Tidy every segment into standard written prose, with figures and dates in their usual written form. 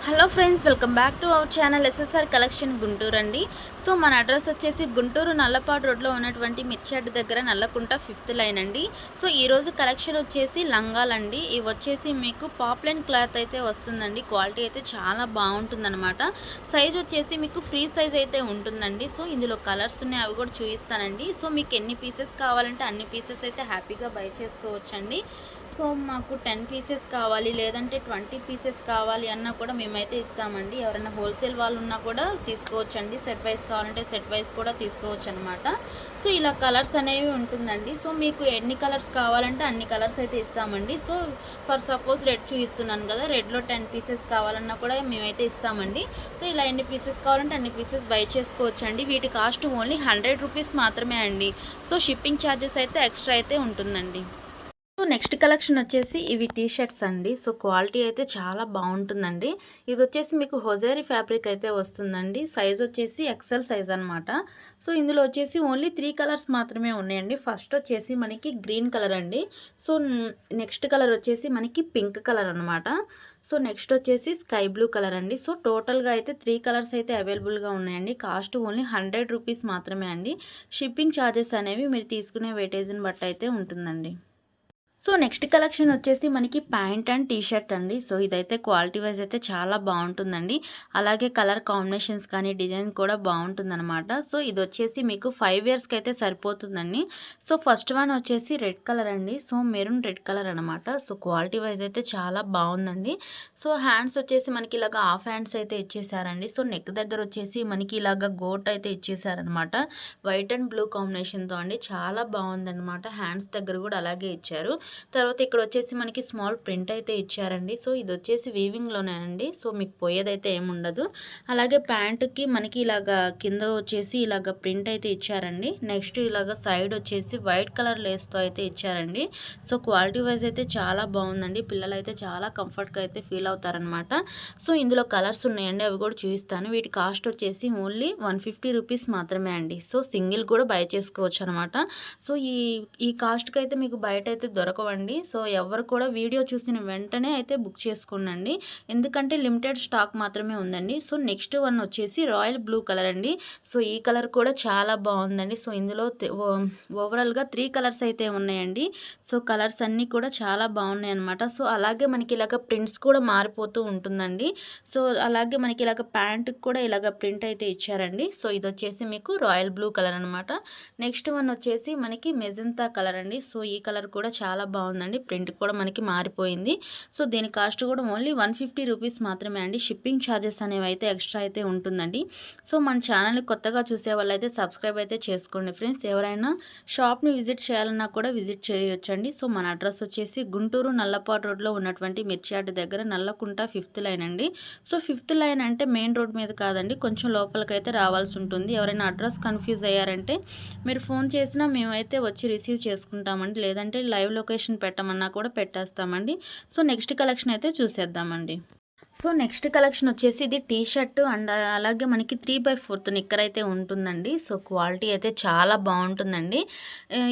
Hello friends, welcome back to our channel SSR collection Guntur అండి. So మన address వచ్చేసి గుంటూరు నల్లపాడు రోడ్లో ఉన్నటువంటి మిర్చాడ్ దగ్గర నల్లకుంట 5th లైన్ అండి. సో ఈరోజు కలెక్షన్ వచ్చేసి లంగాలండి. ఇవి వచ్చేసి మీకు పాప్లైన్ క్లాత్ అయితే వస్తుందండి. క్వాలిటీ అయితే చాలా బాగుంటుందన్నమాట. సైజ్ వచ్చేసి మీకు ఫ్రీ సైజ్ అయితే ఉంటుందండి. సో ఇందులో కలర్స్ ఉన్నాయి, అవి కూడా చూపిస్తానండి. సో మీకు ఎన్ని పీసెస్ కావాలంటే అన్ని పీసెస్ అయితే హ్యాపీగా బై చేసుకోవచ్చండి. సో మాకు 10 పీసెస్ కావాలి, లేదంటే 20 పీసెస్ కావాలి అన్నా కూడా మేమైతే ఇస్తామండి. ఎవరైనా హోల్సేల్ వాళ్ళు ఉన్నా కూడా తీసుకోవచ్చండి. సెట్ వైజ్ కావాలంటే సెట్ వైజ్ కూడా తీసుకోవచ్చు అనమాట. సో ఇలా కలర్స్ అనేవి ఉంటుందండి. సో మీకు ఎన్ని కలర్స్ కావాలంటే అన్ని కలర్స్ అయితే ఇస్తామండి. సో ఫర్ సపోజ్ రెడ్ చూపిస్తున్నాను కదా, రెడ్లో 10 పీసెస్ కావాలన్నా కూడా మేమైతే ఇస్తామండి. సో ఇలా ఎన్ని పీసెస్ కావాలంటే అన్ని పీసెస్ బై చేసుకోవచ్చండి. వీటి కాస్ట్ ఓన్లీ 100 రూపీస్ మాత్రమే అండి. సో షిప్పింగ్ ఛార్జెస్ అయితే ఎక్స్ట్రా అయితే ఉంటుందండి. సో నెక్స్ట్ కలెక్షన్ వచ్చేసి ఇవి టీ షర్ట్స్ అండి. సో క్వాలిటీ అయితే చాలా బాగుంటుందండి. ఇది వచ్చేసి మీకు హొజేరీ ఫ్యాబ్రిక్ అయితే వస్తుందండి. సైజ్ వచ్చేసి ఎక్సెల్ సైజ్ అనమాట. సో ఇందులో వచ్చేసి ఓన్లీ 3 కలర్స్ మాత్రమే ఉన్నాయండి. ఫస్ట్ వచ్చేసి మనకి గ్రీన్ కలర్ అండి. సో నెక్స్ట్ కలర్ వచ్చేసి మనకి పింక్ కలర్ అనమాట. సో నెక్స్ట్ వచ్చేసి స్కై బ్లూ కలర్ అండి. సో టోటల్గా అయితే 3 కలర్స్ అయితే అవైలబుల్గా ఉన్నాయండి. కాస్ట్ ఓన్లీ 100 రూపీస్ మాత్రమే అండి. షిప్పింగ్ ఛార్జెస్ అనేవి మీరు తీసుకునే వెయిటేజ్ని బట్టి అయితే ఉంటుందండి. సో నెక్స్ట్ కలెక్షన్ వచ్చేసి మనకి ప్యాంట్ అండ్ టీ షర్ట్ అండి. సో ఇదైతే క్వాలిటీ వైజ్ అయితే చాలా బాగుంటుందండి. అలాగే కలర్ కాంబినేషన్స్ కానీ డిజైన్ కూడా బాగుంటుందన్నమాట. సో ఇది వచ్చేసి మీకు 5 ఇయర్స్కి అయితే సరిపోతుందండి. సో ఫస్ట్ వన్ వచ్చేసి రెడ్ కలర్ అండి. సో మెరూన్ రెడ్ కలర్ అనమాట. సో క్వాలిటీ వైజ్ అయితే చాలా బాగుందండి. సో హ్యాండ్స్ వచ్చేసి మనకి ఇలాగ హాఫ్ హ్యాండ్స్ అయితే ఇచ్చేసారండి. సో నెక్ దగ్గర వచ్చేసి మనకి ఇలాగ గోట్ అయితే ఇచ్చేసారనమాట. వైట్ అండ్ బ్లూ కాంబినేషన్తో అండి. చాలా బాగుందన్నమాట. హ్యాండ్స్ దగ్గర కూడా అలాగే ఇచ్చారు. తర్వాత ఇక్కడ వచ్చేసి మనకి స్మాల్ ప్రింట్ అయితే ఇచ్చారండి. సో ఇది వచ్చేసి వీవింగ్లోనే అండి. సో మీకు పోయేదైతే ఏముండదు. అలాగే ప్యాంటుకి మనకి ఇలాగా కింద వచ్చేసి ఇలాగ ప్రింట్ అయితే ఇచ్చారండి. నెక్స్ట్ ఇలాగ సైడ్ వచ్చేసి వైట్ కలర్ లేస్తో అయితే ఇచ్చారండి. సో క్వాలిటీ వైజ్ అయితే చాలా బాగుందండి. పిల్లలు అయితే చాలా కంఫర్ట్గా అయితే ఫీల్ అవుతారనమాట. సో ఇందులో కలర్స్ ఉన్నాయండి, అవి కూడా చూపిస్తాను. వీటి కాస్ట్ వచ్చేసి ఓన్లీ 150 రూపీస్ మాత్రమే అండి. సో సింగిల్ కూడా బై చేసుకోవచ్చు అనమాట. సో ఈ కాస్ట్కి అయితే మీకు బయట అయితే దొరకవండి. సో ఎవరు కూడా వీడియో చూసిన వెంటనే అయితే బుక్ చేసుకోండి, ఎందుకంటే లిమిటెడ్ స్టాక్ మాత్రమే ఉందండి. సో నెక్స్ట్ వన్ వచ్చేసి రాయల్ బ్లూ కలర్ అండి. సో ఈ కలర్ కూడా చాలా బాగుందండి. సో ఇందులో ఓవరాల్గా 3 కలర్స్ అయితే ఉన్నాయండి. సో కలర్స్ అన్నీ కూడా చాలా బాగున్నాయి అనమాట. సో అలాగే మనకి ఇలాగ ప్రింట్స్ కూడా మారిపోతూ ఉంటుందండి. సో అలాగే మనకి ఇలాగ ప్యాంటుకి కూడా ఇలాగ ప్రింట్ అయితే ఇచ్చారండి. సో ఇది వచ్చేసి మీకు రాయల్ బ్లూ కలర్ అనమాట. నెక్స్ట్ వన్ వచ్చేసి మనకి మెజంతా కలర్ అండి. సో ఈ కలర్ కూడా చాలా బాగుందండి. ప్రింట్ కూడా మనకి మారిపోయింది. సో దీని కాస్ట్ కూడా ఓన్లీ 150 రూపీస్ మాత్రమే అండి. షిప్పింగ్ ఛార్జెస్ అనేవి అయితే ఎక్స్ట్రా అయితే ఉంటుందండి. సో మన ఛానల్ని కొత్తగా చూసే వాళ్ళైతే సబ్స్క్రైబ్ అయితే చేసుకోండి ఫ్రెండ్స్. ఎవరైనా షాప్ని విజిట్ చేయాలన్నా కూడా విజిట్ చేయొచ్చండి. సో మన అడ్రస్ వచ్చేసి గుంటూరు నల్లపాడు రోడ్లో ఉన్నటువంటి మిర్చియాడ్ దగ్గర నల్లకుంట 5th లైన్ అండి. సో 5th లైన్ అంటే మెయిన్ రోడ్ మీద కాదండి, కొంచెం లోపలికైతే రావాల్సి ఉంటుంది. ఎవరైనా అడ్రస్ కన్ఫ్యూజ్ అయ్యారంటే మీరు ఫోన్ చేసినా మేమైతే వచ్చి రిసీవ్ చేసుకుంటామండి, లేదంటే లైవ్ లొకేషన్ పెట్టమన్నా కూడా పెట్టేస్తామండి. సో నెక్స్ట్ కలెక్షన్ అయితే చూసేద్దామండి. సో నెక్స్ట్ కలెక్షన్ వచ్చేసి ఇది టీ షర్ట్ అండ్ అలాగే మనకి 3/4 నిక్కర్ అయితే ఉంటుందండి. సో క్వాలిటీ అయితే చాలా బాగుంటుందండి.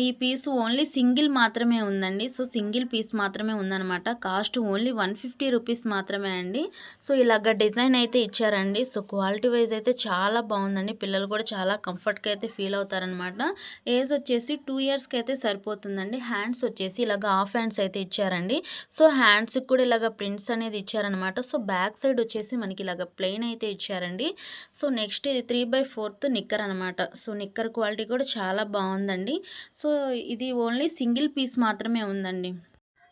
ఈ పీస్ ఓన్లీ సింగిల్ మాత్రమే ఉందండి. సో సింగిల్ పీస్ మాత్రమే ఉందన్నమాట. కాస్ట్ ఓన్లీ 150 రూపీస్ మాత్రమే అండి. సో ఇలాగ డిజైన్ అయితే ఇచ్చారండి. సో క్వాలిటీ వైజ్ అయితే చాలా బాగుందండి. పిల్లలు కూడా చాలా కంఫర్ట్గా అయితే ఫీల్ అవుతారనమాట. ఏజ్ వచ్చేసి 2 ఇయర్స్కి అయితే సరిపోతుందండి. హ్యాండ్స్ వచ్చేసి ఇలాగ హాఫ్ హ్యాండ్స్ అయితే ఇచ్చారండి. సో హ్యాండ్స్కి కూడా ఇలాగ ప్రింట్స్ అనేది ఇచ్చారనమాట. సో బ్యాక్ సైడ్ వచ్చేసి మనకి ఇలాగ ప్లెయిన్ అయితే ఇచ్చారండి. సో నెక్స్ట్ ఇది 3/4 నిక్కర్ అనమాట. సో నిక్కర్ క్వాలిటీ కూడా చాలా బాగుందండి. సో ఇది ఓన్లీ సింగిల్ పీస్ మాత్రమే ఉందండి.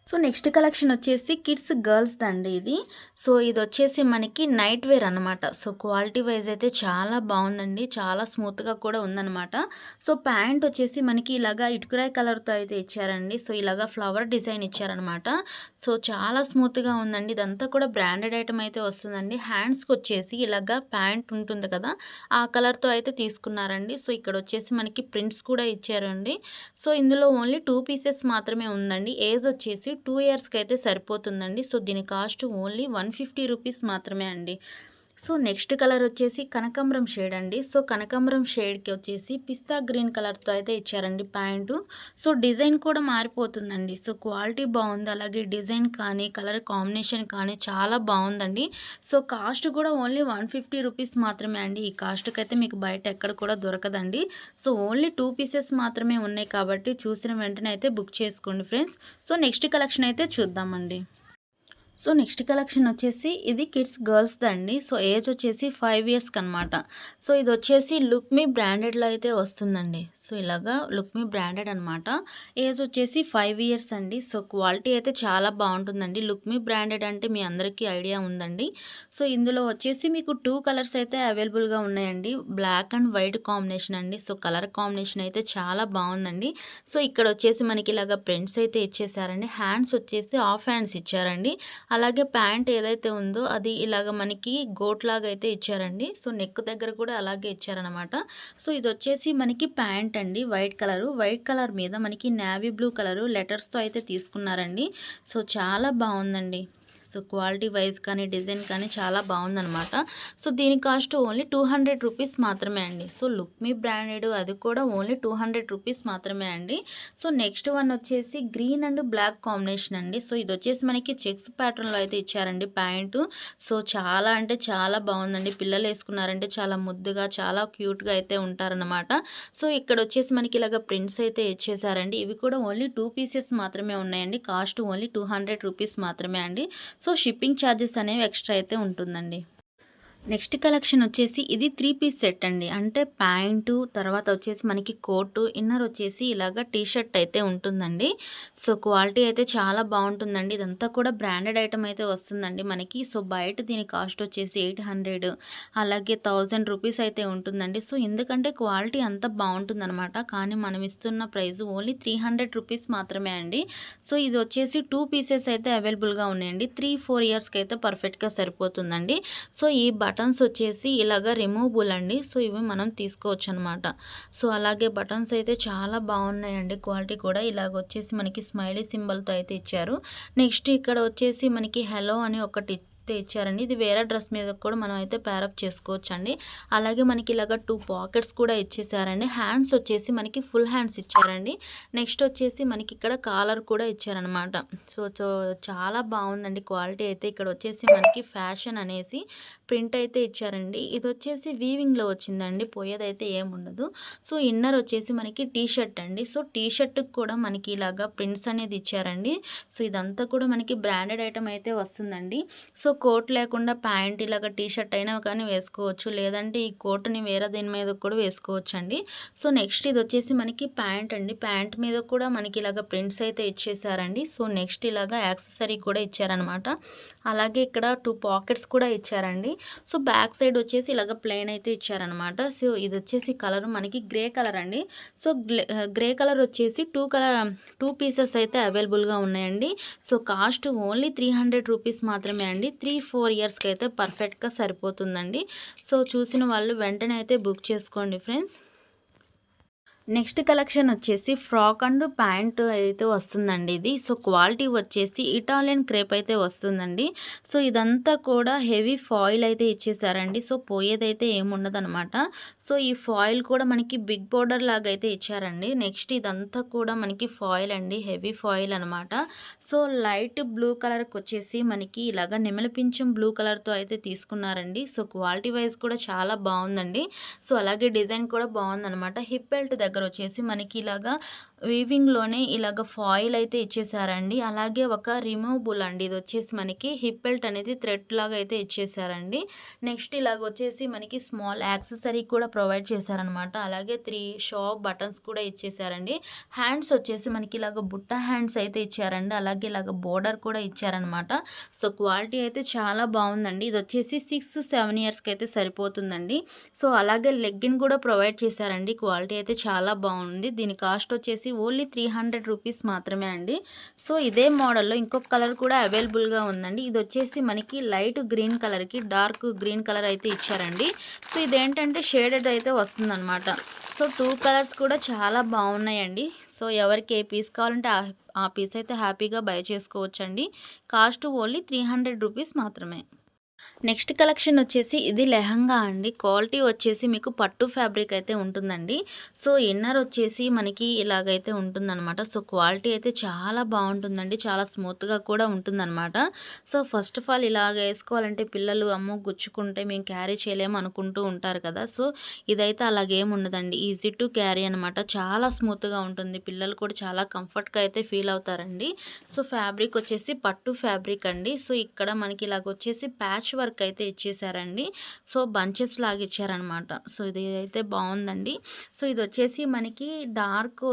సో నెక్స్ట్ కలెక్షన్ వచ్చేసి కిడ్స్ గర్ల్స్ దండి ఇది. సో ఇది వచ్చేసి మనకి నైట్ వేర్ అనమాట. సో క్వాలిటీ వైజ్ అయితే చాలా బాగుందండి. చాలా స్మూత్గా కూడా ఉందన్నమాట. సో ప్యాంట్ వచ్చేసి మనకి ఇలాగా ఇటుకురాయి కలర్తో అయితే ఇచ్చారండి. సో ఇలాగా ఫ్లవర్ డిజైన్ ఇచ్చారనమాట. సో చాలా స్మూత్గా ఉందండి. ఇదంతా కూడా బ్రాండెడ్ ఐటమ్ అయితే వస్తుందండి. హ్యాండ్స్కి వచ్చేసి ఇలాగా ప్యాంట్ ఉంటుంది కదా, ఆ కలర్తో అయితే తీసుకున్నారండి. సో ఇక్కడ వచ్చేసి మనకి ప్రింట్స్ కూడా ఇచ్చారండి. సో ఇందులో ఓన్లీ 2 పీసెస్ మాత్రమే ఉందండి. ఏజ్ వచ్చేసి 2 ఇయర్స్కి అయితే సరిపోతుందండి. సో దీని కాస్ట్ ఓన్లీ 150 రూపీస్ మాత్రమే అండి. సో నెక్స్ట్ కలర్ వచ్చేసి కనకాంబరం షేడ్ అండి. సో కనకాంబరం షేడ్కి వచ్చేసి పిస్తా గ్రీన్ కలర్తో అయితే ఇచ్చారండి ప్యాంటు. సో డిజైన్ కూడా మారిపోతుందండి. సో క్వాలిటీ బాగుంది, అలాగే డిజైన్ కానీ కలర్ కాంబినేషన్ కానీ చాలా బాగుందండి. సో కాస్ట్ కూడా ఓన్లీ 150 రూపీస్ మాత్రమే అండి. ఈ కాస్ట్కి అయితే మీకు బయట ఎక్కడ కూడా దొరకదండి. సో ఓన్లీ 2 పీసెస్ మాత్రమే ఉన్నాయి కాబట్టి చూసిన వెంటనే అయితే బుక్ చేసుకోండి ఫ్రెండ్స్. సో నెక్స్ట్ కలెక్షన్ అయితే చూద్దామండి. సో నెక్స్ట్ కలెక్షన్ వచ్చేసి ఇది కిడ్స్ గర్ల్స్ది అండి. సో ఏజ్ వచ్చేసి 5 ఇయర్స్కి అనమాట. సో ఇది వచ్చేసి లుక్ మీ బ్రాండెడ్లో అయితే వస్తుందండి. సో ఇలాగా లుక్ మీ బ్రాండెడ్ అనమాట. ఏజ్ వచ్చేసి 5 ఇయర్స్ అండి. సో క్వాలిటీ అయితే చాలా బాగుంటుందండి. లుక్ మీ బ్రాండెడ్ అంటే మీ అందరికీ ఐడియా ఉందండి. సో ఇందులో వచ్చేసి మీకు 2 కలర్స్ అయితే అవైలబుల్గా ఉన్నాయండి. బ్లాక్ అండ్ వైట్ కాంబినేషన్ అండి. సో కలర్ కాంబినేషన్ అయితే చాలా బాగుందండి. సో ఇక్కడ వచ్చేసి మనకి ఇలాగ ప్రింట్స్ అయితే ఇచ్చేసారండి. హ్యాండ్స్ వచ్చేసి హాఫ్ హ్యాండ్స్ ఇచ్చారండి. అలాగే ప్యాంట్ ఏదైతే ఉందో అది ఇలాగ మనకి గోట్ లాగా అయితే ఇచ్చారండి. సో నెక్ దగ్గర కూడా అలాగే ఇచ్చారనమాట. సో ఇది వచ్చేసి మనకి ప్యాంట్ అండి, వైట్ కలర్ మీద మనకి నేవీ బ్లూ కలరు లెటర్స్తో అయితే తీసుకున్నారండి. సో చాలా బాగుందండి. సో క్వాలిటీ వైజ్ కానీ డిజైన్ కానీ చాలా బాగుందనమాట. సో దీని కాస్ట్ ఓన్లీ 200 రూపీస్ మాత్రమే అండి. సో లుక్ మీ బ్రాండెడ్, అది కూడా ఓన్లీ 200 రూపీస్ మాత్రమే అండి. సో నెక్స్ట్ వన్ వచ్చేసి గ్రీన్ అండ్ బ్లాక్ కాంబినేషన్ అండి. సో ఇది వచ్చేసి మనకి చెక్స్ ప్యాటర్న్లో అయితే ఇచ్చారండి ప్యాంటు. సో చాలా అంటే చాలా బాగుందండి. పిల్లలు వేసుకున్నారంటే చాలా ముద్దుగా చాలా క్యూట్గా అయితే ఉంటారనమాట. సో ఇక్కడ వచ్చేసి మనకి ఇలాగ ప్రింట్స్ అయితే ఇచ్చేసారండి. ఇవి కూడా ఓన్లీ 2 పీసెస్ మాత్రమే ఉన్నాయండి. కాస్ట్ ఓన్లీ 200 రూపీస్ మాత్రమే అండి. సో షిప్పింగ్ ఛార్జెస్ అనేవి ఎక్స్ట్రా అయితే ఉంటుందండి. నెక్స్ట్ కలెక్షన్ వచ్చేసి ఇది 3 పీస్ సెట్ అండి. అంటే ప్యాంటు, తర్వాత వచ్చేసి మనకి కోటు, ఇన్నర్ వచ్చేసి ఇలాగ టీ షర్ట్ అయితే ఉంటుందండి. సో క్వాలిటీ అయితే చాలా బాగుంటుందండి. ఇదంతా కూడా బ్రాండెడ్ ఐటమ్ అయితే వస్తుందండి మనకి. సో బయట దీని కాస్ట్ వచ్చేసి 800 అలాగే 1000 రూపీస్ అయితే ఉంటుందండి. సో ఎందుకంటే క్వాలిటీ అంతా బాగుంటుందన్నమాట. కానీ మనం ఇస్తున్న ప్రైస్ ఓన్లీ 300 రూపీస్ మాత్రమే అండి. సో ఇది వచ్చేసి 2 పీసెస్ అయితే అవైలబుల్గా ఉన్నాయండి. 3-4 ఇయర్స్కి అయితే పర్ఫెక్ట్గా సరిపోతుందండి. సో ఈ బటన్స్ వచ్చేసి ఇలాగ రిమూవబుల్ అండి. సో ఇవి మనం తీసుకోవచ్చు అనమాట. సో అలాగే బటన్స్ అయితే చాలా బాగున్నాయండి. క్వాలిటీ కూడా ఇలాగ వచ్చేసి మనకి స్మైలీ సింబల్తో అయితే ఇచ్చారు. నెక్స్ట్ ఇక్కడ వచ్చేసి మనకి హలో అని ఒకటి అయితే ఇచ్చారండి. ఇది వేరే డ్రెస్ మీద కూడా మనం అయితే ప్యారప్ చేసుకోవచ్చు అండి. అలాగే మనకి ఇలాగ 2 పాకెట్స్ కూడా ఇచ్చేసారండి. హ్యాండ్స్ వచ్చేసి మనకి ఫుల్ హ్యాండ్స్ ఇచ్చారండి. నెక్స్ట్ వచ్చేసి మనకి ఇక్కడ కాలర్ కూడా ఇచ్చారనమాట. సో చాలా బాగుందండి క్వాలిటీ అయితే. ఇక్కడ వచ్చేసి మనకి ఫ్యాషన్ అనేసి ప్రింట్ అయితే ఇచ్చారండి. ఇది వచ్చేసి వీవింగ్లో వచ్చిందండి, పోయేదైతే ఏముండదు. సో ఇన్నర్ వచ్చేసి మనకి టీ షర్ట్ అండి. సో టీ షర్ట్కి కూడా మనకి ఇలాగా ప్రింట్స్ అనేది ఇచ్చారండి. సో ఇదంతా కూడా మనకి బ్రాండెడ్ ఐటమ్ అయితే వస్తుందండి. సో కోట్ లేకుండా ప్యాంట్ ఇలాగ టీ షర్ట్ అయినా కానీ వేసుకోవచ్చు, లేదంటే ఈ కోట్ని వేరే దీని మీద కూడా వేసుకోవచ్చు అండి. సో నెక్స్ట్ ఇది వచ్చేసి మనకి ప్యాంట్ అండి. ప్యాంట్ మీద కూడా మనకి ఇలాగ ప్రింట్స్ అయితే ఇచ్చేసారండి. సో నెక్స్ట్ ఇలాగ యాక్సెసరీ కూడా ఇచ్చారనమాట. అలాగే ఇక్కడ 2 పాకెట్స్ కూడా ఇచ్చారండి. సో బ్యాక్ సైడ్ వచ్చేసి ఇలాగ ప్లెయిన్ అయితే ఇచ్చారనమాట. సో ఇది వచ్చేసి కలర్ మనకి గ్రే కలర్ అండి. సో గ్రే కలర్ వచ్చేసి 2 పీసెస్ అయితే అవైలబుల్గా ఉన్నాయండి. సో కాస్ట్ ఓన్లీ 300 రూపీస్ మాత్రమే అండి. 3-4 ఇయర్స్కి అయితే పర్ఫెక్ట్గా సరిపోతుందండి. సో చూసిన వాళ్ళు వెంటనే అయితే బుక్ చేసుకోండి ఫ్రెండ్స్. నెక్స్ట్ కలెక్షన్ వచ్చేసి ఫ్రాక్ అండ్ ప్యాంట్ అయితే వస్తుందండి ఇది. సో క్వాలిటీ వచ్చేసి ఇటాలియన్ క్రేప్ అయితే వస్తుందండి. సో ఇదంతా కూడా హెవీ ఫాయిల్ అయితే ఇచ్చేసారండి. సో పోయేదైతే ఏముండదు అనమాట. సో ఈ ఫాయిల్ కూడా మనకి బిగ్ బోర్డర్ లాగా అయితే ఇచ్చారండి. నెక్స్ట్ ఇదంతా కూడా మనకి ఫాయిల్ అండి, హెవీ ఫాయిల్ అనమాట. సో లైట్ బ్లూ కలర్కి వచ్చేసి మనకి ఇలాగ నెమలిపించం బ్లూ కలర్తో అయితే తీసుకున్నారండి. సో క్వాలిటీ వైజ్ కూడా చాలా బాగుందండి. సో అలాగే డిజైన్ కూడా బాగుందనమాట. హిప్ బెల్ట్ దగ్గర వచ్చేసి మనకి ఇలాగా వీవింగ్లోనే ఇలాగ ఫాయిల్ అయితే ఇచ్చేసారండి. అలాగే ఒక రిమూవబుల్ అండి. ఇది వచ్చేసి మనకి హిప్ బెల్ట్ అనేది థ్రెడ్ లాగా అయితే ఇచ్చేసారండి. నెక్స్ట్ ఇలాగ వచ్చేసి మనకి స్మాల్ యాక్సెసరీ కూడా ప్రొవైడ్ చేశారనమాట. అలాగే 3 షాప్ బటన్స్ కూడా ఇచ్చేసారండి. హ్యాండ్స్ వచ్చేసి మనకి ఇలాగ బుట్ట హ్యాండ్స్ అయితే ఇచ్చారండి. అలాగే ఇలాగ బోర్డర్ కూడా ఇచ్చారనమాట. సో క్వాలిటీ అయితే చాలా బాగుందండి. ఇది వచ్చేసి 6-7 ఇయర్స్కి అయితే సరిపోతుందండి. సో అలాగే లెగ్గిన్ కూడా ప్రొవైడ్ చేశారండి. క్వాలిటీ అయితే చాలా బాగుంది. దీని కాస్ట్ వచ్చేసి ఓన్లీ 300 రూపీస్ మాత్రమే అండి. సో ఇదే మోడల్లో ఇంకొక కలర్ కూడా అవైలబుల్గా ఉందండి. ఇది వచ్చేసి మనకి లైట్ గ్రీన్ కలర్కి డార్క్ గ్రీన్ కలర్ అయితే ఇచ్చారండి. సో ఇదేంటంటే షేడెడ్ అయితే వస్తుందన్నమాట. సో 2 కలర్స్ కూడా చాలా బాగున్నాయండి. సో ఎవరికి ఏ పీస్ కావాలంటే ఆ పీస్ అయితే హ్యాపీగా బై చేసుకోవచ్చండి. కాస్ట్ ఓన్లీ 300 రూపీస్ మాత్రమే. నెక్స్ట్ కలెక్షన్ వచ్చేసి ఇది లెహంగా అండి. క్వాలిటీ వచ్చేసి మీకు పట్టు ఫ్యాబ్రిక్ అయితే ఉంటుందండి. సో ఇన్నర్ వచ్చేసి మనకి ఇలాగైతే ఉంటుందన్నమాట. సో క్వాలిటీ అయితే చాలా బాగుంటుందండి. చాలా స్మూత్గా కూడా ఉంటుందన్నమాట. సో ఫస్ట్ ఆఫ్ ఆల్ ఇలాగ వేసుకోవాలంటే పిల్లలు అమ్మో గుచ్చుకుంటే మేము క్యారీ చేయలేము అనుకుంటూ ఉంటారు కదా. సో ఇదైతే అలాగేం ఉండదండి. ఈజీ టు క్యారీ అనమాట. చాలా స్మూత్గా ఉంటుంది. పిల్లలు కూడా చాలా కంఫర్ట్గా అయితే ఫీల్ అవుతారండి. సో ఫ్యాబ్రిక్ వచ్చేసి పట్టు ఫ్యాబ్రిక్ అండి. సో ఇక్కడ మనకి ఇలాగ వచ్చేసి ప్యాచ్ వర్క్ అయితే ఇచ్చేసారండి. సో బంచెస్ లాగా ఇచ్చారనమాట. సో ఇది అయితే బాగుందండి. సో ఇది వచ్చేసి మనకి డార్క్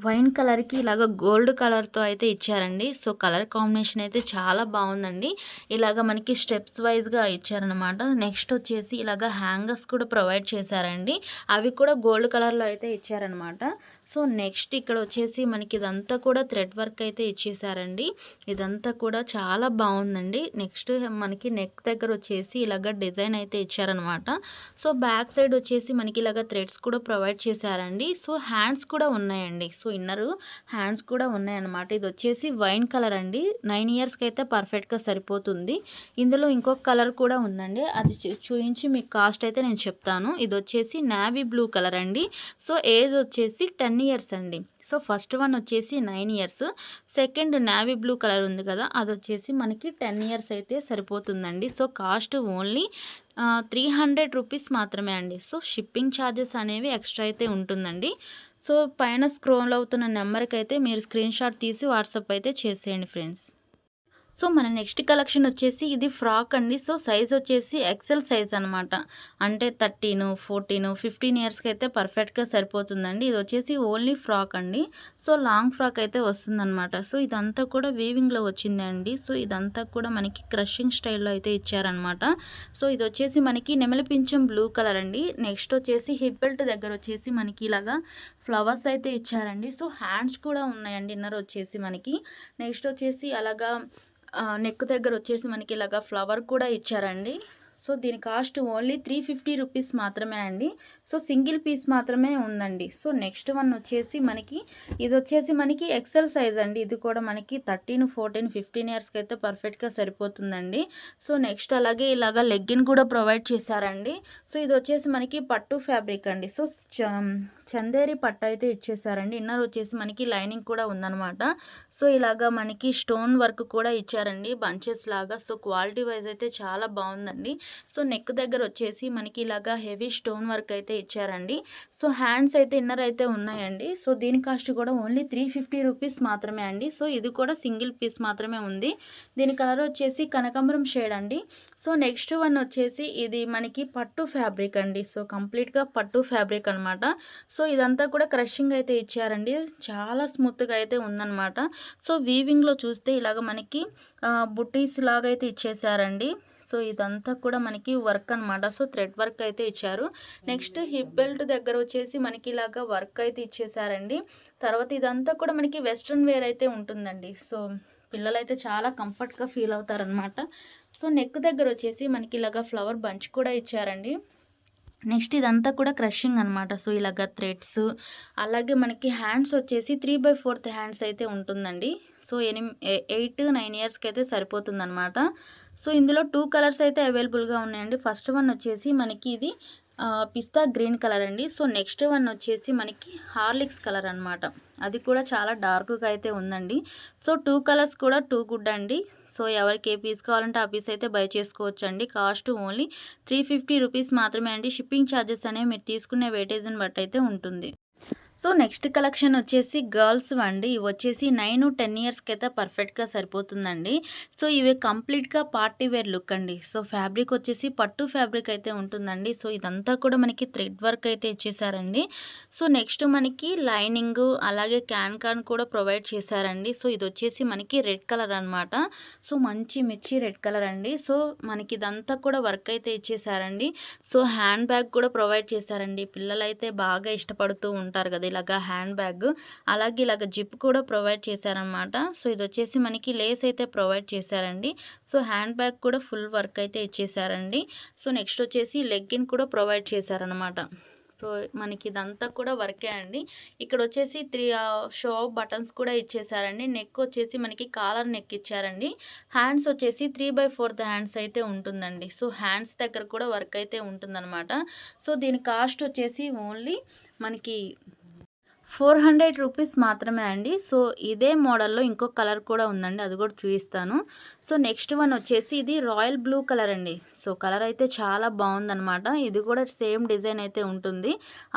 వైన్ కలర్కి ఇలాగ గోల్డ్ కలర్తో అయితే ఇచ్చారండి. సో కలర్ కాంబినేషన్ అయితే చాలా బాగుందండి. ఇలాగ మనకి స్టెప్స్ వైజ్గా ఇచ్చారనమాట. నెక్స్ట్ వచ్చేసి ఇలాగ హ్యాంగర్స్ కూడా ప్రొవైడ్ చేశారండి. అవి కూడా గోల్డ్ కలర్లో అయితే ఇచ్చారనమాట. సో నెక్స్ట్ ఇక్కడ వచ్చేసి మనకి ఇదంతా కూడా థ్రెడ్ వర్క్ అయితే ఇచ్చేసారండి. ఇదంతా కూడా చాలా బాగుందండి. నెక్స్ట్ మనకి నెక్ దగ్గర వచ్చేసి ఇలాగ డిజైన్ అయితే ఇచ్చారనమాట. సో బ్యాక్ సైడ్ వచ్చేసి మనకి ఇలాగ థ్రెడ్స్ కూడా ప్రొవైడ్ చేశారండి. సో హ్యాండ్స్ కూడా ఉన్నాయండి. సో ఇన్నర్ హ్యాండ్స్ కూడా ఉన్నాయన్నమాట. ఇది వచ్చేసి వైన్ కలర్ అండి. 9 ఇయర్స్కి అయితే పర్ఫెక్ట్గా సరిపోతుంది. ఇందులో ఇంకొక కలర్ కూడా ఉందండి. అది చూపించి మీకు కాస్ట్ అయితే నేను చెప్తాను. ఇది వచ్చేసి నావీ బ్లూ కలర్ అండి. సో ఏజ్ వచ్చేసి 10 ఇయర్స్ అండి. సో ఫస్ట్ వన్ వచ్చేసి 9 years, second navy blue colour ఉంది కదా, అది వచ్చేసి మనకి 10 ఇయర్స్ అయితే సరిపోతుందండి. సో కాస్ట్ ఓన్లీ 300 రూపీస్ మాత్రమే అండి. సో షిప్పింగ్ ఛార్జెస్ అనేవి ఎక్స్ట్రా అయితే ఉంటుందండి. సో పైన స్క్రోల్ అవుతున్న నెంబర్కి అయితే మీరు స్క్రీన్ షాట్ తీసి వాట్సాప్ అయితే చేసేయండి ఫ్రెండ్స్. సో మన నెక్స్ట్ కలెక్షన్ వచ్చేసి ఇది ఫ్రాక్ అండి. సో సైజ్ వచ్చేసి ఎక్సెల్ సైజ్ అనమాట. అంటే 13, 14, 15 ఇయర్స్కి అయితే పర్ఫెక్ట్గా సరిపోతుందండి. ఇది వచ్చేసి ఓన్లీ ఫ్రాక్ అండి. సో లాంగ్ ఫ్రాక్ అయితే వస్తుందన్నమాట. సో ఇదంతా కూడా వీవింగ్లో వచ్చిందండి. సో ఇదంతా కూడా మనకి క్రషింగ్ స్టైల్లో అయితే ఇచ్చారనమాట. సో ఇది వచ్చేసి మనకి నెమలి పింఛం బ్లూ కలర్ అండి. నెక్స్ట్ వచ్చేసి హిప్ బెల్ట్ దగ్గర వచ్చేసి మనకి ఇలాగా ఫ్లవర్స్ అయితే ఇచ్చారండి. సో హ్యాండ్స్ కూడా ఉన్నాయండి ఇన్నర్ వచ్చేసి మనకి. నెక్స్ట్ వచ్చేసి అలాగా నెక్ దగ్గర వచ్చేసి మనకి ఇలాగా ఫ్లవర్ కూడా ఇచ్చారండి. సో దీని కాస్ట్ ఓన్లీ 350 రూపీస్ మాత్రమే అండి. సో సింగిల్ పీస్ మాత్రమే ఉందండి. సో నెక్స్ట్ వన్ వచ్చేసి మనకి ఇది వచ్చేసి మనకి ఎక్సెల్ సైజ్ అండి. ఇది కూడా మనకి 13, 14, 15 ఇయర్స్కి అయితే పర్ఫెక్ట్గా సరిపోతుందండి. సో నెక్స్ట్ అలాగే ఇలాగ లెగ్గిన్ కూడా ప్రొవైడ్ చేశారండి. సో ఇది వచ్చేసి మనకి పట్టు ఫ్యాబ్రిక్ అండి. సో చందేరి పట్టు అయితే ఇచ్చేసారండి. ఇన్నర్ వచ్చేసి మనకి లైనింగ్ కూడా ఉందన్నమాట. సో ఇలాగా మనకి స్టోన్ వర్క్ కూడా ఇచ్చారండి బంచెస్ లాగా. సో క్వాలిటీ వైజ్ అయితే చాలా బాగుందండి. సో నెక్ దగ్గర వచ్చేసి మనకి ఇలాగా హెవీ స్టోన్ వర్క్ అయితే ఇచ్చారండి. సో హ్యాండ్స్ అయితే ఇన్నర్ అయితే ఉన్నాయండి. సో దీని కాస్ట్ కూడా ఓన్లీ 350 రూపీస్ మాత్రమే అండి. సో ఇది కూడా సింగిల్ పీస్ మాత్రమే ఉంది. దీని కలర్ వచ్చేసి కనకాంబరం షేడ్ అండి. సో నెక్స్ట్ వన్ వచ్చేసి ఇది మనకి పట్టు ఫ్యాబ్రిక్ అండి. సో కంప్లీట్గా పట్టు ఫ్యాబ్రిక్ అనమాట. సో ఇదంతా కూడా క్రషింగ్ అయితే ఇచ్చారండి. చాలా స్మూత్గా అయితే ఉందన్నమాట. సో వీవింగ్లో చూస్తే ఇలాగ మనకి బుట్టీస్ లాగా అయితే ఇచ్చేసారండి. సో ఇదంతా కూడా మనకి వర్క్ అనమాట. సో థ్రెడ్ వర్క్ అయితే ఇచ్చారు. నెక్స్ట్ హిప్ బెల్ట్ దగ్గర వచ్చేసి మనకి ఇలాగా వర్క్ అయితే ఇచ్చేసారండి. తర్వాత ఇదంతా కూడా మనకి వెస్ట్రన్ వేర్ అయితే ఉంటుందండి. సో పిల్లలైతే చాలా కంఫర్ట్గా ఫీల్ అవుతారనమాట. సో నెక్ దగ్గర వచ్చేసి మనకి ఇలాగా ఫ్లవర్ బంచ్ కూడా ఇచ్చారండి. నెక్స్ట్ ఇదంతా కూడా క్రషింగ్ అనమాట. సో ఇలాగ థ్రెడ్స్, అలాగే మనకి హ్యాండ్స్ వచ్చేసి 3/4 హ్యాండ్స్ అయితే ఉంటుందండి. సో 8, 9 ఇయర్స్కి అయితే సరిపోతుందన్నమాట. సో ఇందులో 2 కలర్స్ అయితే అవైలబుల్గా ఉన్నాయండి. ఫస్ట్ వన్ వచ్చేసి మనకి ఇది పిస్తా గ్రీన్ కలర్ అండి. సో నెక్స్ట్ వన్ వచ్చేసి మనకి హార్లిక్స్ కలర్ అనమాట. అది కూడా చాలా డార్క్గా అయితే ఉందండి. సో 2 కలర్స్ కూడా 2 గుడ్ అండి. సో ఎవరికి ఏ పీస్ కావాలంటే ఆ పీస్ అయితే బై చేసుకోవచ్చు అండి. కాస్ట్ ఓన్లీ 350 రూపీస్ మాత్రమే అండి. షిప్పింగ్ ఛార్జెస్ అనేవి మీరు తీసుకునే వెయిటేజ్ని బట్టి అయితే ఉంటుంది. సో నెక్స్ట్ కలెక్షన్ వచ్చేసి గర్ల్స్ అండి. ఇవి వచ్చేసి 9, 10 ఇయర్స్కి అయితే పర్ఫెక్ట్గా సరిపోతుందండి. సో ఇవి కంప్లీట్గా పార్టీ వేర్ లుక్ అండి. సో ఫ్యాబ్రిక్ వచ్చేసి పట్టు ఫ్యాబ్రిక్ అయితే ఉంటుందండి. సో ఇదంతా కూడా మనకి థ్రెడ్ వర్క్ అయితే ఇచ్చేసారండి. సో నెక్స్ట్ మనకి లైనింగ్ అలాగే క్యాన్ కూడా ప్రొవైడ్ చేశారండి. సో ఇది వచ్చేసి మనకి రెడ్ కలర్ అనమాట. సో మంచి మిర్చి రెడ్ కలర్ అండి. సో మనకి ఇదంతా కూడా వర్క్ అయితే ఇచ్చేసారండి. సో హ్యాండ్ బ్యాగ్ కూడా ప్రొవైడ్ చేశారండి. పిల్లలు అయితే బాగా ఇష్టపడుతూ ఉంటారు కదా ఇలాగా హ్యాండ్ బ్యాగ్. అలాగే ఇలాగ జిప్ కూడా ప్రొవైడ్ చేశారనమాట. సో ఇది వచ్చేసి మనకి లేస్ అయితే ప్రొవైడ్ చేశారండి. సో హ్యాండ్ బ్యాగ్ కూడా ఫుల్ వర్క్ అయితే ఇచ్చేసారండి. సో నెక్స్ట్ వచ్చేసి లెగ్గిన్ కూడా ప్రొవైడ్ చేశారనమాట. సో సో మనకి ఇదంతా కూడా వర్కే అండి. ఇక్కడ వచ్చేసి 3 షో బటన్స్ కూడా ఇచ్చేసారండి. నెక్ వచ్చేసి మనకి కాలర్ నెక్ ఇచ్చారండి. హ్యాండ్స్ వచ్చేసి 3/4 హ్యాండ్స్ అయితే ఉంటుందండి. సో హ్యాండ్స్ దగ్గర కూడా వర్క్ అయితే ఉంటుందన్నమాట. సో దీని కాస్ట్ వచ్చేసి ఓన్లీ మనకి 400 రూపీస్ మాత్రమే అండి. సో ఇదే మోడల్లో ఇంకో కలర్ కూడా ఉందండి, అది కూడా చూపిస్తాను. సో నెక్స్ట్ వన్ వచ్చేసి ఇది రాయల్ బ్లూ కలర్ అండి. సో కలర్ అయితే చాలా బాగుందనమాట. ఇది కూడా సేమ్ డిజైన్ అయితే ఉంటుంది.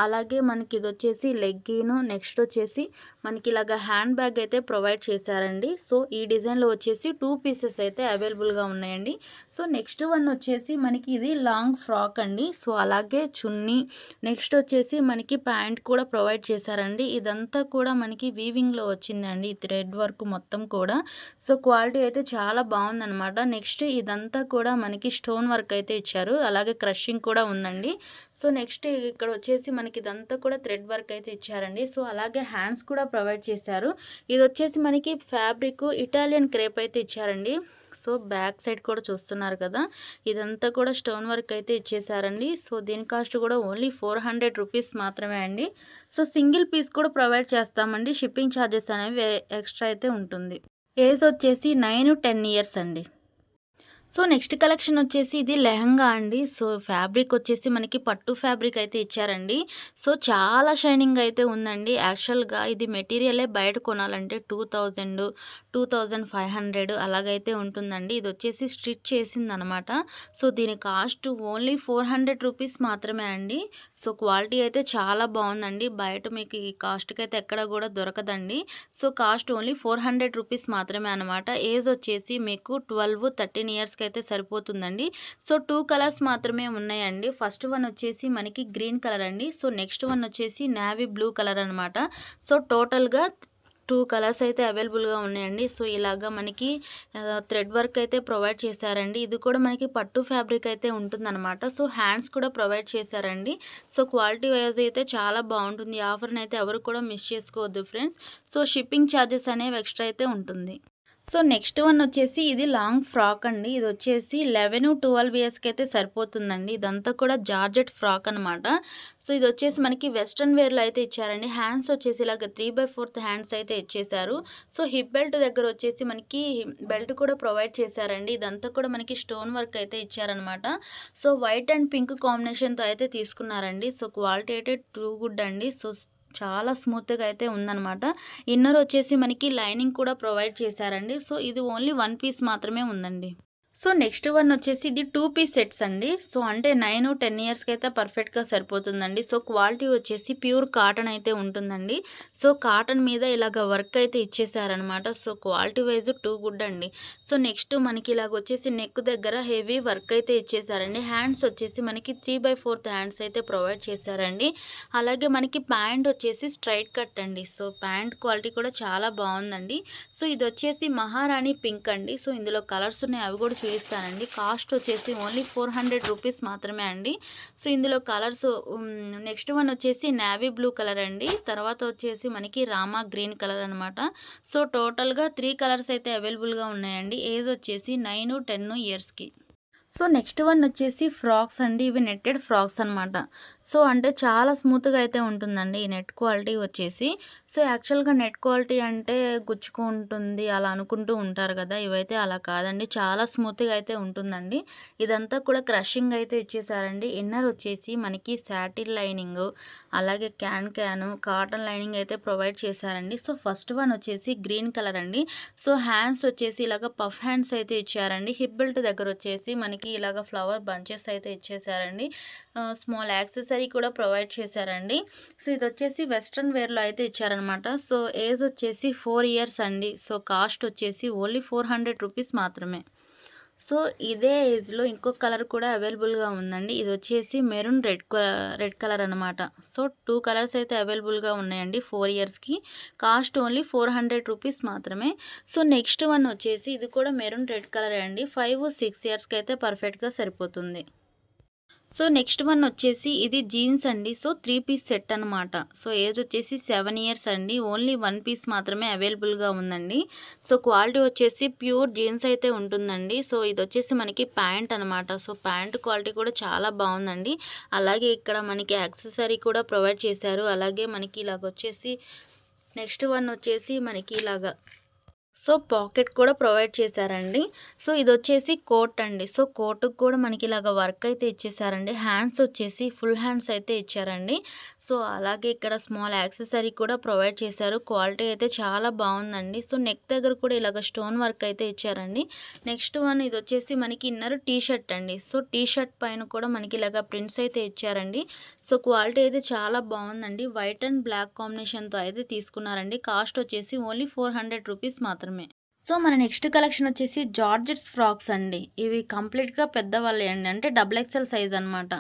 అలాగే మనకి ఇది వచ్చేసి లెగ్గిను, నెక్స్ట్ వచ్చేసి మనకి ఇలాగ హ్యాండ్ బ్యాగ్ అయితే ప్రొవైడ్ చేశారండి. సో ఈ డిజైన్లో వచ్చేసి 2 పీసెస్ అయితే అవైలబుల్గా ఉన్నాయండి. సో నెక్స్ట్ వన్ వచ్చేసి మనకి ఇది లాంగ్ ఫ్రాక్ అండి. సో అలాగే చున్నీ, నెక్స్ట్ వచ్చేసి మనకి ప్యాంట్ కూడా ప్రొవైడ్ చేశారండి. ఇదంతా కూడా మనకి వీవింగ్లో వచ్చిందండి, ఈ థ్రెడ్ వర్క్ మొత్తం కూడా. సో క్వాలిటీ అయితే చాలా బాగుందనమాట. నెక్స్ట్ ఇదంతా కూడా మనకి స్టోన్ వర్క్ అయితే ఇచ్చారు, అలాగే క్రషింగ్ కూడా ఉందండి. సో నెక్స్ట్ ఇక్కడ వచ్చేసి మనకి ఇదంతా కూడా థ్రెడ్ వర్క్ అయితే ఇచ్చారండి. సో అలాగే హ్యాండ్స్ కూడా ప్రొవైడ్ చేశారు. ఇది వచ్చేసి మనకి ఫ్యాబ్రిక్ ఇటాలియన్ క్రేప్ అయితే ఇచ్చారండి. సో బ్యాక్ సైడ్ కూడా చూస్తున్నారు కదా, ఇదంతా కూడా స్టోన్ వర్క్ అయితే ఇచ్చేసారండి. సో దీని కాస్ట్ కూడా ఓన్లీ 400 రూపీస్ మాత్రమే అండి. సో సింగిల్ పీస్ కూడా ప్రొవైడ్ చేస్తామండి. షిప్పింగ్ ఛార్జెస్ అనేవి ఎక్స్ట్రా అయితే ఉంటుంది. ఏజ్ వచ్చేసి 9-10 ఇయర్స్ అండి. సో నెక్స్ట్ కలెక్షన్ వచ్చేసి ఇది లెహంగా అండి. సో ఫ్యాబ్రిక్ వచ్చేసి మనకి పట్టు ఫ్యాబ్రిక్ అయితే ఇచ్చారండి. సో చాలా షైనింగ్ అయితే ఉందండి. యాక్చువల్గా ఇది మెటీరియలే బయట కొనాలంటే 2000, 2500 అలాగైతే ఉంటుందండి. ఇది వచ్చేసి స్టిచ్ చేసిందనమాట. సో దీని కాస్ట్ ఓన్లీ 400 రూపీస్ మాత్రమే అండి. సో క్వాలిటీ అయితే చాలా బాగుందండి. బయట మీకు ఈ కాస్ట్కి అయితే ఎక్కడ కూడా దొరకదండి. సో కాస్ట్ ఓన్లీ 400 రూపీస్ మాత్రమే అనమాట. ఏజ్ వచ్చేసి మీకు 12-13 ఇయర్స్కి అయితే సరిపోతుందండి. సో 2 కలర్స్ మాత్రమే ఉన్నాయండి. ఫస్ట్ వన్ వచ్చేసి మనకి గ్రీన్ కలర్ అండి. సో నెక్స్ట్ వన్ వచ్చేసి నేవీ బ్లూ కలర్ అనమాట. సో టోటల్గా 2 కలర్స్ అయితే అవైలబుల్గా ఉన్నాయండి. సో ఇలాగా మనకి థ్రెడ్ వర్క్ అయితే ప్రొవైడ్ చేశారండి. ఇది కూడా మనకి పట్టు ఫ్యాబ్రిక్ అయితే ఉంటుందన్నమాట. సో హ్యాండ్స్ కూడా ప్రొవైడ్ చేశారండి. సో క్వాలిటీ వైజ్ అయితే చాలా బాగుంటుంది. ఈ ఆఫర్ని అయితే ఎవరు కూడా మిస్ చేసుకోవద్దు ఫ్రెండ్స్. సో షిప్పింగ్ ఛార్జెస్ అనేవి ఎక్స్ట్రా అయితే ఉంటుంది. సో నెక్స్ట్ వన్ వచ్చేసి ఇది లాంగ్ ఫ్రాక్ అండి. ఇది వచ్చేసి 11-12 ఇయర్స్కి అయితే సరిపోతుందండి. ఇదంతా కూడా జార్జెట్ ఫ్రాక్ అనమాట. సో ఇది వచ్చేసి మనకి వెస్ట్రన్ వేర్లో అయితే ఇచ్చారండి. హ్యాండ్స్ వచ్చేసి ఇలాగ 3/4 హ్యాండ్స్ అయితే ఇచ్చేసారు. సో హిప్ బెల్ట్ దగ్గర వచ్చేసి మనకి బెల్ట్ కూడా ప్రొవైడ్ చేశారండి. ఇదంతా కూడా మనకి స్టోన్ వర్క్ అయితే ఇచ్చారనమాట. సో వైట్ అండ్ పింక్ కాంబినేషన్తో అయితే తీసుకున్నారండి. సో క్వాలిటీ అయితే టూ గుడ్ అండి. సో చాలా స్మూత్గా అయితే ఉందన్నమాట. ఇన్నర్ వచ్చేసి మనకి లైనింగ్ కూడా ప్రొవైడ్ చేశారండి. సో ఇది ఓన్లీ 1 పీస్ మాత్రమే ఉందండి. సో నెక్స్ట్ వన్ వచ్చేసి ఇది 2 పీస్ సెట్స్ అండి. సో అంటే 9-10 ఇయర్స్కి అయితే పర్ఫెక్ట్గా సరిపోతుందండి. సో క్వాలిటీ వచ్చేసి ప్యూర్ కాటన్ అయితే ఉంటుందండి. సో కాటన్ మీద ఇలాగ వర్క్ అయితే ఇచ్చేసారనమాట. So quality wise too good అండి. సో నెక్స్ట్ మనకి ఇలాగ వచ్చేసి నెక్ దగ్గర హెవీ వర్క్ అయితే ఇచ్చేసారండి. హ్యాండ్స్ వచ్చేసి మనకి 3/4 హ్యాండ్స్ అయితే ప్రొవైడ్ చేశారండి. అలాగే మనకి ప్యాంట్ వచ్చేసి స్ట్రైట్ కట్ అండి. సో ప్యాంట్ క్వాలిటీ కూడా చాలా బాగుందండి. సో ఇది వచ్చేసి మహారాణి పింక్ అండి. సో ఇందులో కలర్స్ ఉన్నాయి, అవి కూడా చూపిస్తానండి. కాస్ట్ వచ్చేసి ఓన్లీ 400 రూపీస్ మాత్రమే అండి. సో ఇందులో కలర్స్ నెక్స్ట్ వన్ వచ్చేసి నేవీ బ్లూ కలర్ అండి. తర్వాత వచ్చేసి మనకి రామా గ్రీన్ కలర్ అనమాట. సో టోటల్గా 3 కలర్స్ అయితే అవైలబుల్గా ఉన్నాయండి. ఏజ్ వచ్చేసి 9-10 ఇయర్స్కి. సో నెక్స్ట్ వన్ వచ్చేసి ఫ్రాక్స్ అండి. ఇవి నెట్టెడ్ ఫ్రాక్స్ అనమాట. సో అంటే చాలా స్మూత్గా అయితే ఉంటుందండి ఈ నెట్ క్వాలిటీ వచ్చేసి. సో యాక్చువల్గా నెట్ క్వాలిటీ అంటే గుచ్చుకుంటుంది అలా అనుకుంటూ ఉంటారు కదా, ఇవైతే అలా కాదండి, చాలా స్మూత్గా అయితే ఉంటుందండి. ఇదంతా కూడా క్రషింగ్ అయితే ఇచ్చేసారండి. ఇన్నర్ వచ్చేసి మనకి సాటిన్ లైనింగ్, అలాగే క్యాను కాటన్ లైనింగ్ అయితే ప్రొవైడ్ చేశారండి. సో ఫస్ట్ వన్ వచ్చేసి గ్రీన్ కలర్ అండి. సో హ్యాండ్స్ వచ్చేసి ఇలాగ పఫ్ హ్యాండ్స్ అయితే ఇచ్చారండి. హిప్ బెల్ట్ దగ్గర వచ్చేసి మనకి ఇలాగ ఫ్లవర్ బంచెస్ అయితే ఇచ్చేసారండి. స్మాల్ యాక్సెసరీ కూడా ప్రొవైడ్ చేశారండి. సో ఇది వచ్చేసి వెస్ట్రన్ వేర్లో అయితే ఇచ్చారనమాట. సో ఏజ్ వచ్చేసి 4 ఇయర్స్ అండి. సో కాస్ట్ వచ్చేసి ఓన్లీ 400 రూపీస్ మాత్రమే. సో ఇదే ఏజ్లో ఇంకొక కలర్ కూడా అవైలబుల్గా ఉందండి. ఇది వచ్చేసి మెరూన్ రెడ్ కలర్ అనమాట. సో 2 కలర్స్ అయితే అవైలబుల్గా ఉన్నాయండి 4 ఇయర్స్కి. కాస్ట్ ఓన్లీ 400 రూపీస్ మాత్రమే. సో నెక్స్ట్ వన్ వచ్చేసి ఇది కూడా మెరూన్ రెడ్ కలర్ అండి. 5-6 ఇయర్స్కి అయితే పర్ఫెక్ట్గా సరిపోతుంది. సో నెక్స్ట్ వన్ వచ్చేసి ఇది జీన్స్ అండి. సో 3 పీస్ సెట్ అనమాట. సో ఏజ్ వచ్చేసి 7 ఇయర్స్ అండి. ఓన్లీ 1 పీస్ మాత్రమే అవైలబుల్‌గా ఉందండి. సో క్వాలిటీ వచ్చేసి ప్యూర్ జీన్స్ అయితే ఉంటుందండి. సో ఇదొచ్చేసి మనకి ప్యాంట్ అనమాట. సో ప్యాంట్ క్వాలిటీ కూడా చాలా బాగుందండి. అలాగే ఇక్కడ మనకి యాక్సెసరీ కూడా ప్రొవైడ్ చేశారు. అలాగే మనకి ఇలాగొచ్చేసి నెక్స్ట్ వన్ వచ్చేసి మనకి ఇలాగా సో పాకెట్ కూడా ప్రొవైడ్ చేశారండి. సో ఇదొచ్చేసి కోట్ అండి. సో కోటుకి కూడా మనకి ఇలాగ వర్క్ అయితే ఇచ్చేసారండి. హ్యాండ్స్ వచ్చేసి ఫుల్ హ్యాండ్స్ అయితే ఇచ్చారండి. సో అలాగే ఇక్కడ స్మాల్ యాక్సెసరీ కూడా ప్రొవైడ్ చేశారు. క్వాలిటీ అయితే చాలా బాగుందండి. సో నెక్ దగ్గర కూడా ఇలాగ స్టోన్ వర్క్ అయితే ఇచ్చారండి. నెక్స్ట్ వన్ ఇదొచ్చేసి మనకి ఇన్నర్ టీ షర్ట్ అండి. సో టీ షర్ట్ పైన కూడా మనకి ఇలాగ ప్రింట్స్ అయితే ఇచ్చారండి. సో క్వాలిటీ అయితే చాలా బాగుందండి. వైట్ అండ్ బ్లాక్ కాంబినేషన్తో అయితే తీసుకున్నారండి. కాస్ట్ వచ్చేసి ఓన్లీ 400 రూపీస్ మాత్రమే. సో మన నెక్స్ట్ కలెక్షన్ వచ్చేసి జార్జెట్స్ ఫ్రాక్స్ అండి. ఇవి కంప్లీట్‌గా పెద్దవాళ్ళే అండి. అంటే డబుల్ ఎక్సెల్ సైజ్ అనమాట.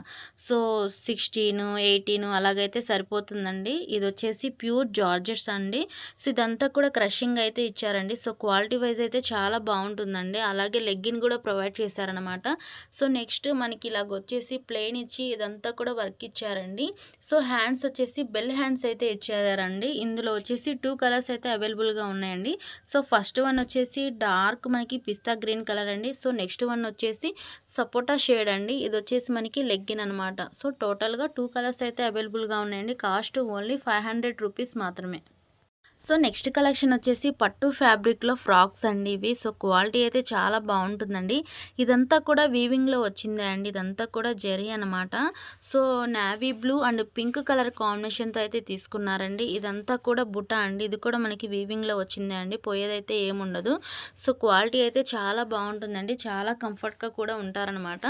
సో 16, 18 అలాగైతే సరిపోతుందండి. ఇదొచ్చేసి ప్యూర్ జార్జెట్స్ అండి. సో ఇదంతా కూడా క్రషింగ్ అయితే ఇచ్చారండి. సో క్వాలిటీ వైజ్ అయితే చాలా బాగుంటుందండి. అలాగే లెగ్గిన్ కూడా ప్రొవైడ్ చేశారనమాట. సో నెక్స్ట్ మనకి ఇలాగొచ్చేసి ప్లెయిన్ ఇచ్చి ఇదంతా కూడా వర్క్ ఇచ్చారండి. సో హ్యాండ్స్ వచ్చేసి బెల్ హ్యాండ్స్ అయితే ఇచ్చారండి. ఇందులో వచ్చేసి 2 కలర్స్ అయితే అవైలబుల్‌గా ఉన్నాయండి. సో ఫస్ట్ వన్ వచ్చేసి డార్క్ మనకి పిస్తా గ్రీన్ కలర్ అండి. సో నెక్స్ట్ వన్ వచ్చేసి సపోటా షేడ్ అండి. ఇది వచ్చేసి మనకి లెగ్గిన్ అనమాట. సో టోటల్‌గా 2 కలర్స్ అయితే అవైలబుల్‌గా ఉన్నాయండి. కాస్ట్ ఓన్లీ 500 రూపీస్ మాత్రమే. సో నెక్స్ట్ కలెక్షన్ వచ్చేసి పట్టు ఫ్యాబ్రిక్‌లో ఫ్రాక్స్ అండి ఇవి. సో క్వాలిటీ అయితే చాలా బాగుంటుందండి. ఇదంతా కూడా వీవింగ్‌లో వచ్చిందే అండి. ఇదంతా కూడా జరీ అనమాట. So navy blue and pink colour కాంబినేషన్‌తో అయితే తీసుకున్నారండి. ఇదంతా కూడా బుటా అండి. ఇది కూడా మనకి వీవింగ్‌లో వచ్చిందే అండి. పోయేదైతే ఏముండదు. సో క్వాలిటీ అయితే చాలా బాగుంటుందండి. చాలా కంఫర్ట్‌గా కూడా ఉంటారనమాట.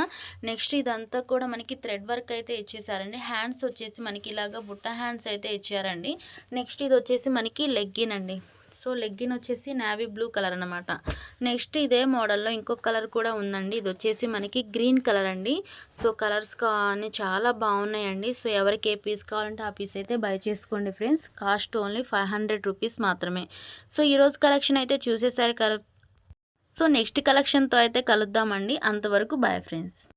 నెక్స్ట్ ఇదంతా కూడా మనకి థ్రెడ్ వర్క్ అయితే ఇచ్చేసారండి. హ్యాండ్స్ వచ్చేసి మనకి ఇలాగ బుట్ట హ్యాండ్స్ అయితే ఇచ్చారండి. నెక్స్ట్ ఇది వచ్చేసి మనకి లెగ్గిన్ అండి. సో లెగ్గిన్ వచ్చేసి నేవీ బ్లూ కలర్ అనమాట. నెక్స్ట్ ఇదే మోడల్లో ఇంకొక కలర్ కూడా ఉందండి. ఇది వచ్చేసి మనకి గ్రీన్ కలర్ అండి. సో కలర్స్ కానీ చాలా బాగున్నాయండి. సో ఎవరికి ఏ పీస్ కావాలంటే ఆ పీస్ అయితే బై చేసుకోండి ఫ్రెండ్స్. కాస్ట్ ఓన్లీ 500 రూపీస్ మాత్రమే. సో ఈరోజు కలెక్షన్ అయితే చూసేసారు కదా. సో నెక్స్ట్ కలెక్షన్తో అయితే కలుద్దామండి. అంతవరకు బాయ్ ఫ్రెండ్స్.